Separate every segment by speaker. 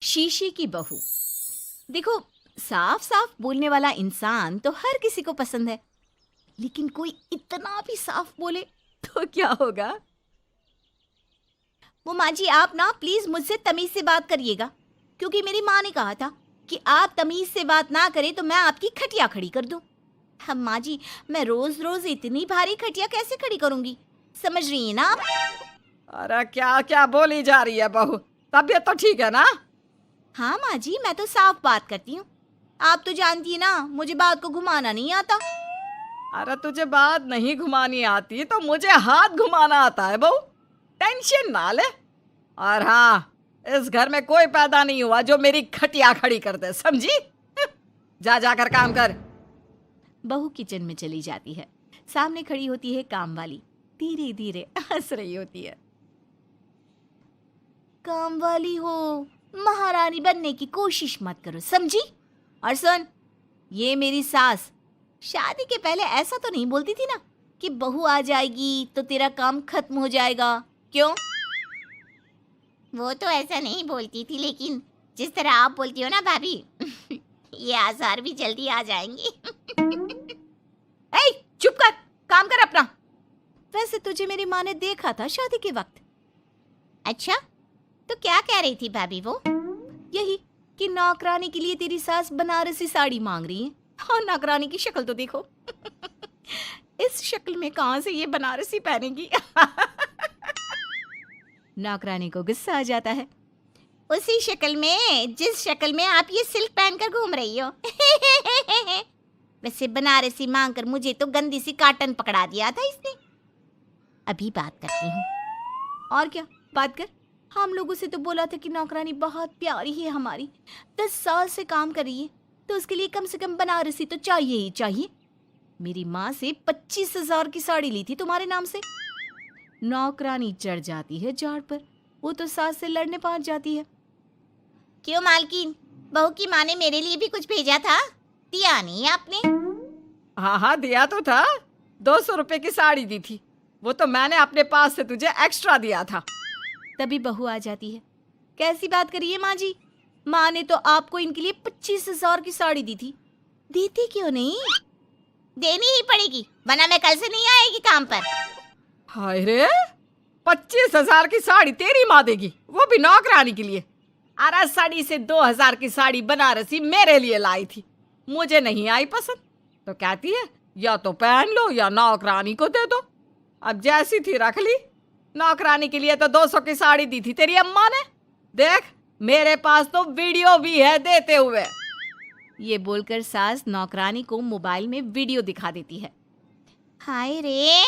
Speaker 1: शीशे की बहू। देखो, साफ साफ बोलने वाला इंसान तो हर किसी को पसंद है, लेकिन कोई इतना भी साफ बोले तो क्या होगा? वो माँ जी, आप ना प्लीज मुझसे तमीज से बात करिएगा, क्योंकि मेरी माँ ने कहा था कि आप तमीज से बात ना करें तो मैं आपकी खटिया खड़ी कर दूं। हम माँ जी, मैं रोज रोज इतनी भारी खटिया कैसे खड़ी करूंगी, समझ रही हैं ना आप?
Speaker 2: अरे क्या क्या बोली जा रही है बहू? तबीयत तो ठीक है ना?
Speaker 1: हाँ माँ जी, मैं तो साफ बात करती हूँ। आप तो जानती है ना, मुझे बात को घुमाना नहीं आता।
Speaker 2: अरे तुझे बात नहीं घुमानी आती तो मुझे हाथ घुमाना आता है बहू। टेंशन ना ले। और हाँ, इस घर में कोई पैदा नहीं हुआ जो मेरी खटिया खड़ी कर दे, समझी? जा जाकर काम कर।
Speaker 1: बहू किचन में चली जाती है। सामने खड़ी होती है काम वाली, धीरे धीरे हंस रही होती है। काम वाली हो, महारानी बनने की कोशिश मत करो, समझी? और सुन, ये मेरी सास शादी के पहले ऐसा तो नहीं बोलती थी ना कि बहू आ जाएगी तो तेरा काम खत्म हो जाएगा, क्यों? वो तो ऐसा नहीं बोलती थी, लेकिन जिस तरह आप बोलती हो ना भाभी, ये आसार भी जल्दी आ जाएंगे। ए, चुप कर, काम कर अपना। वैसे तुझे मेरी माँ ने देखा था शादी के वक्त। अच्छा, तो क्या कह रही थी भाभी वो? यही कि नौकरानी के लिए तेरी सास बनारसी साड़ी मांग रही है। और नौकरानी की शक्ल तो देखो। इस शक्ल में कहां से ये बनारसी पहनेगी? नौकरानी को गुस्सा आ जाता है। उसी शक्ल में जिस शक्ल में आप ये सिल्क पहनकर घूम रही हो। वैसे बनारसी मांगकर मुझे तो गंदी सी काटन पकड़ा दिया था इसने। अभी बात करती हूँ। और क्या बात कर? हम लोगों से तो बोला था कि नौकरानी बहुत प्यारी है हमारी, 10 साल से काम कर रही है, तो उसके लिए कम से कम बनारसी तो चाहिए ही चाहिए। मेरी माँ से 25,000 की साड़ी ली थी तुम्हारे नाम से। नौकरानी चढ़ जाती है झाड़ पर। वो तो सास से लड़ने पहुंच जाती है। क्यों मालकिन, बहू की माँ ने मेरे लिए भी कुछ भेजा था, दिया नहीं आपने?
Speaker 2: हाँ हाँ, दिया तो था। 200 रुपए की साड़ी दी थी, वो तो मैंने अपने पास से तुझे एक्स्ट्रा दिया था।
Speaker 1: तभी बहू आ जाती है। कैसी बात करिए माँ जी, माँ ने तो आपको इनके लिए 25,000 की साड़ी दी थी, देती क्यों नहीं? देनी ही पड़ेगी, वरना मैं कल से नहीं आएगी काम पर।
Speaker 2: हाय रे, 25,000 की साड़ी तेरी माँ देगी, वो भी नौकरानी के लिए? अरे साड़ी से 2,000 की साड़ी बनारसी मेरे लिए लाई थी, मुझे नहीं आई पसंद, तो कहती है या तो पहन लो या नौकरानी को दे दो। अब जैसी थी रख ली। नौकरानी के लिए तो 200 की साड़ी दी थी तेरी अम्मा ने। देख, मेरे पास तो वीडियो भी है देते हुए।
Speaker 1: ये बोलकर सास नौकरानी को मोबाइल में वीडियो दिखा देती है। हाय रे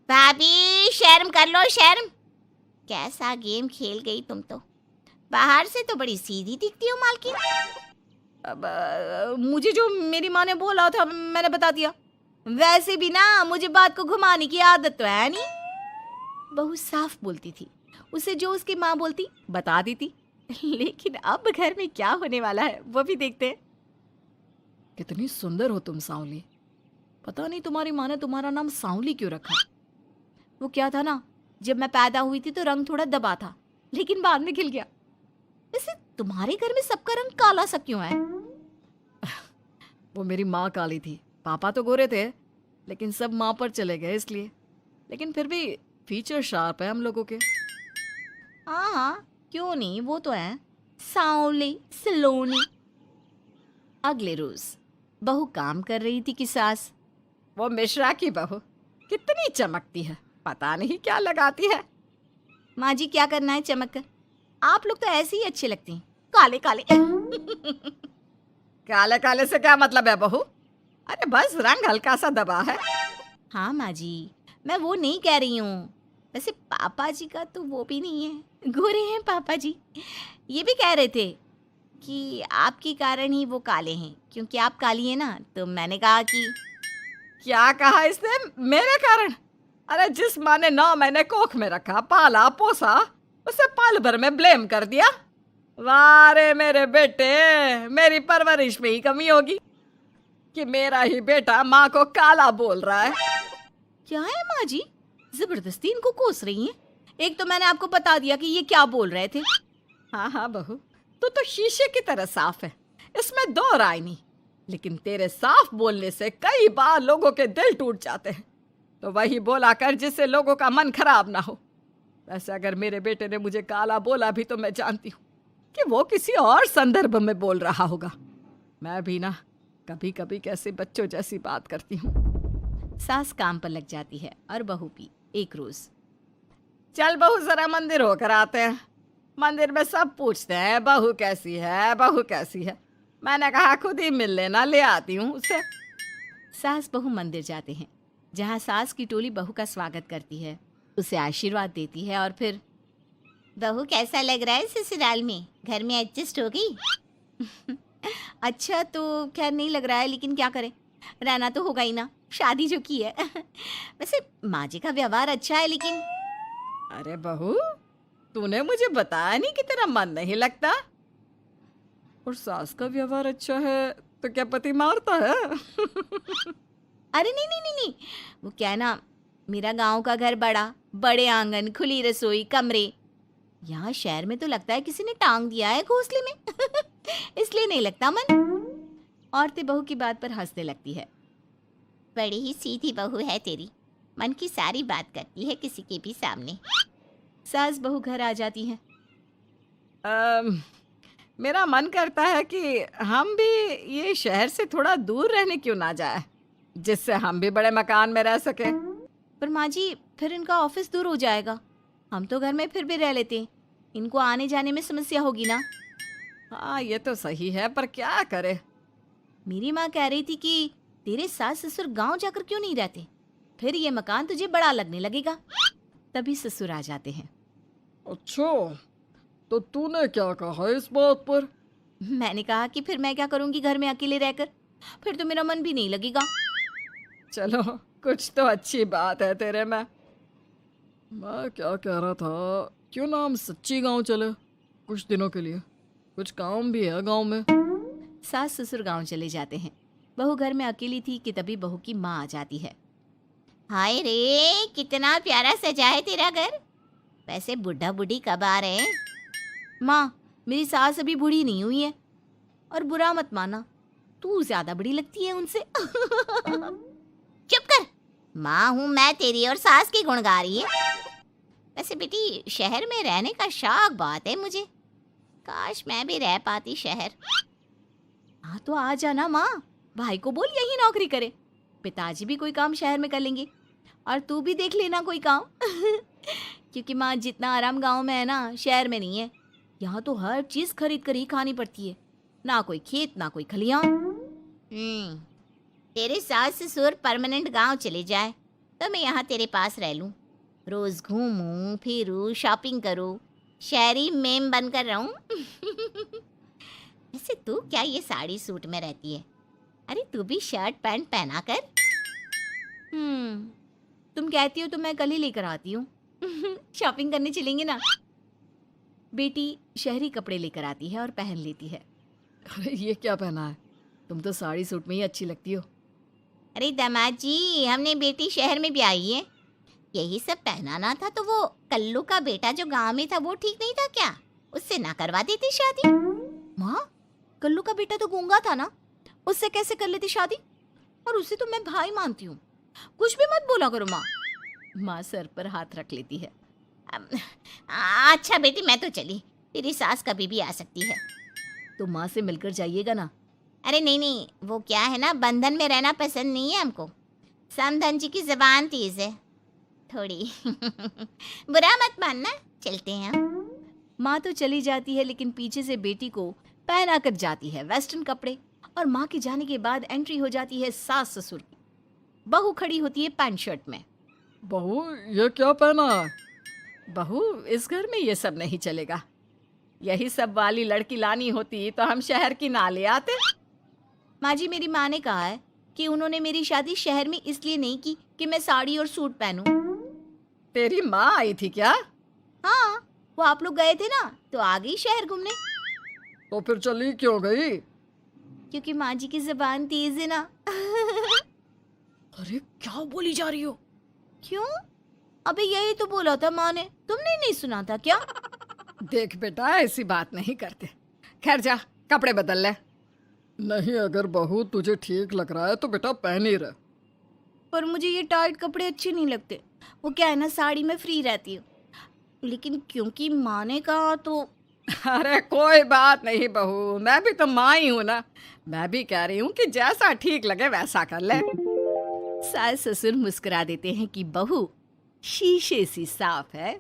Speaker 1: भाभी, शर्म कर लो शर्म। कैसा गेम खेल गई तुम तो। बाहर से तो बड़ी सीधी दिखती हो मालकिन। अब मुझे जो मेरी माँ ने बोला था मैंने बता दिया। वैसे भी ना मुझे बात को घुमाने की आदत तो है नहीं। बहू साफ बोलती थी, उसे जो उसकी माँ बोलती बता देती। लेकिन अब घर में क्या होने वाला है वो भी देखते हैं।
Speaker 2: कितनी सुंदर हो तुम सांवली। पता नहीं तुम्हारी माँ ने तुम्हारा नाम सांवली क्यों रखा।
Speaker 1: वो क्या था ना, जब मैं पैदा हुई थी तो रंग थोड़ा दबा था, लेकिन बाद में खिल गया। वैसे तुम्हारे घर में सबका रंग काला सा क्यों है?
Speaker 2: वो मेरी माँ काली थी, पापा तो गोरे थे, लेकिन सब माँ पर चले गए इसलिए। लेकिन फिर भी फीचर शार्प है हम लोगों के।
Speaker 1: हाँ हाँ, क्यों नहीं, वो तो है सांवली सलोनी। अगले रोज बहू काम कर रही थी कि सास।
Speaker 2: वो मिश्रा की बहू कितनी चमकती है, पता नहीं क्या लगाती है।
Speaker 1: माँ जी, क्या करना है चमक कर? आप लोग तो ऐसे ही अच्छे लगते हैं, काले काले।
Speaker 2: काले काले से क्या मतलब है बहू? अरे बस रंग हल्का सा दबा है।
Speaker 1: हाँ माँ जी, मैं वो नहीं कह रही हूँ। वैसे पापा जी का तो वो भी नहीं है, गोरे हैं पापा जी। ये भी कह रहे थे कि आपके कारण ही वो काले हैं, क्योंकि आप काली हैं ना, तो मैंने कहा कि।
Speaker 2: क्या कहा इसने? मेरे कारण? अरे जिस माँ ने 9 महीने कोख में रखा, पाला पोसा, उसे पल भर में ब्लेम कर दिया। वाह रे मेरे बेटे, मेरी परवरिश में ही कमी होगी कि मेरा ही बेटा माँ को काला बोल रहा है।
Speaker 1: क्या है माँ जी, जबरदस्ती इनको कोस रही हैं? एक तो मैंने आपको बता दिया कि ये क्या बोल रहे थे।
Speaker 2: हाँ हाँ बहू, तू तो शीशे की तरह साफ है, इसमें दो राय नहीं। लेकिन तेरे साफ बोलने से कई बार लोगों के दिल टूट जाते हैं। तो वही बोला कर जिससे लोगों का मन खराब ना हो। वैसे अगर मेरे बेटे ने मुझे काला बोला भी तो मैं जानती हूँ कि वो किसी और संदर्भ में बोल रहा होगा। मैं भी ना कभी कभी कैसे बच्चों जैसी बात करती हूँ।
Speaker 1: सास काम पर लग जाती है और बहू भी। एक रोज,
Speaker 2: चल बहू जरा मंदिर होकर आते हैं। मंदिर में सब पूछते हैं बहू कैसी है, बहू कैसी है। मैंने कहा खुद ही मिल लेना, ले आती हूँ उसे।
Speaker 1: सास बहू मंदिर जाते हैं, जहाँ सास की टोली बहू का स्वागत करती है, उसे आशीर्वाद देती है और फिर, बहू कैसा लग रहा है ससुराल में, घर में एडजस्ट हो गई? अच्छा तो खैर नहीं लग रहा है, लेकिन क्या करें, रहना तो होगा ही ना, शादी जो की है। वैसे माँ जी का व्यवहार अच्छा है, लेकिन
Speaker 2: अरे बहू, तूने मुझे बताया नहीं कि तेरा मन नहीं लगता। और सास का व्यवहार अच्छा है तो क्या पति मारता है?
Speaker 1: अरे नहीं नहीं नहीं नहीं, वो क्या है ना, मेरा गांव का घर बड़ा, बड़े आंगन, खुली रसोई, कमरे। यहाँ शहर में तो लगता है किसी ने टांग दिया है घोंसले में। इसलिए नहीं लगता मन। औरतें बहू की बात पर हंसने लगती है। बड़ी ही सीधी बहू है तेरी, मन की सारी बात करती है किसी के भी सामने। सास बहू घर आ जाती हैं।
Speaker 2: मेरा मन करता है कि हम भी ये शहर से थोड़ा दूर रहने क्यों ना जाए, जिससे हम भी बड़े मकान में रह सके।
Speaker 1: पर माँ जी, फिर इनका ऑफिस दूर हो जाएगा। हम तो घर में फिर भी रह लेते हैं, इनको आने जाने में समस्या होगी ना।
Speaker 2: हाँ ये तो सही है, पर क्या करे।
Speaker 1: मेरी माँ कह रही थी कि तेरे सास ससुर गांव जाकर क्यों नहीं रहते, फिर ये मकान तुझे बड़ा लगने लगेगा। तभी ससुर आ जाते हैं।
Speaker 2: अच्छा, तो तूने क्या कहा इस बात पर?
Speaker 1: मैंने कहा कि फिर मैं क्या करूंगी घर में अकेले रहकर, फिर तो मेरा मन भी नहीं लगेगा।
Speaker 2: चलो, कुछ तो अच्छी बात है तेरे में। मैं क्या कह रहा था, क्यों ना हम सच्ची गांव चले कुछ दिनों के लिए, कुछ काम भी है गांव में।
Speaker 1: सास ससुर गांव चले जाते हैं। बहू घर में अकेली थी कि तभी बहू की माँ आ जाती है। हाय रे, कितना प्यारा सजा है तेरा घर। वैसे बुढ़ा बुढ़ी कब आ रहे हैं? माँ, मेरी सास अभी बूढ़ी नहीं हुई है, और बुरा मत माना, तू ज्यादा बड़ी लगती है उनसे। चुप कर, माँ हूँ मैं तेरी और सास की गुण गा रही है। वैसे बेटी, शहर में रहने का शौक बहुत है मुझे, काश मैं भी रह पाती शहर। हाँ तो आ जाना माँ, भाई को बोल यही नौकरी करे, पिताजी भी कोई काम शहर में कर लेंगे, और तू भी देख लेना कोई काम। क्योंकि माँ, जितना आराम गांव में है ना, शहर में नहीं है। यहाँ तो हर चीज खरीद कर ही खानी पड़ती है, ना कोई खेत ना कोई खलियान। तेरे सास ससुर परमानेंट गांव चले जाए तो मैं यहाँ तेरे पास रह लूँ, रोज घूमूं फिरूं, शॉपिंग करूं, शहरी मेम बनकर रहूं। वैसे तू क्या ये साड़ी सूट में रहती है? अरे तू भी शर्ट पैंट पहना कर। तुम कहती हो तो मैं कल ही लेकर आती हूँ। शॉपिंग करने चलेंगे ना। बेटी शहरी कपड़े लेकर आती है और पहन लेती है।
Speaker 2: अरे ये क्या पहना है, तुम तो साड़ी सूट में ही अच्छी लगती हो।
Speaker 1: अरे दामाद जी, हमने बेटी शहर में भी आई है, यही सब पहनाना था तो वो कल्लू का बेटा जो गांव में था वो ठीक नहीं था क्या, उससे ना करवा देती शादी? माँ, कल्लू का बेटा तो गूंगा था ना, उससे कैसे कर लेती शादी? और उसे तो मैं भाई मानती हूँ, कुछ भी मत बोला करो माँ। माँ सर पर हाथ रख लेती है। अच्छा बेटी, मैं तो चली, तेरी सास कभी भी आ सकती है।
Speaker 2: तो माँ से मिलकर जाइएगा ना।
Speaker 1: अरे नहीं नहीं, वो क्या है ना, बंधन में रहना पसंद नहीं है हमको। समधन जी की जबान तेज है थोड़ी। बुरा मत मानना, चलते हैं हम। माँ तो चली जाती है, लेकिन पीछे से बेटी को पहना कर जाती है वेस्टर्न कपड़े, और माँ के जाने के बाद एंट्री हो जाती है सास ससुर की। बहू खड़ी होती है पैंट शर्ट में।
Speaker 2: बहू ये क्या पहना है? बहू, इस घर में ये सब नहीं चलेगा, यही सब वाली लड़की लानी होती तो हम शहर की ना ले आते।
Speaker 1: माँ जी, मेरी माँ ने कहा है कि उन्होंने मेरी शादी शहर में इसलिए नहीं की कि मैं साड़ी और सूट पहनूं।
Speaker 2: तेरी माँ आई थी क्या?
Speaker 1: हाँ, वो आप लोग गए थे ना तो आ गई शहर घूमने।
Speaker 2: तो फिर चली क्यों गई?
Speaker 1: क्योंकि माँ जी की जबान तेज है ना।
Speaker 2: अरे क्या बोली जा रही हो?
Speaker 1: क्यों? अबे यही तो बोला था माँ ने, तुमने नहीं सुना था क्या?
Speaker 2: देख बेटा, ऐसी बात नहीं करते। खैर जा, कपड़े बदल ले।
Speaker 3: नहीं, अगर बहू तुझे ठीक लग रहा है तो बेटा पहन ही रहे।
Speaker 1: पर मुझे ये टाइट कपड़े अच्छे नहीं लगते। वो क्या है ना, साड़ी में फ्री रहती हूँ, लेकिन क्योंकि माँ ने कहा तो।
Speaker 2: अरे कोई बात नहीं बहू, मैं भी तो माँ ही हूँ ना। मैं भी कह रही हूँ कि जैसा ठीक लगे वैसा कर ले। सास ससुर मुस्कुरा देते हैं कि बहू शीशे सी साफ है,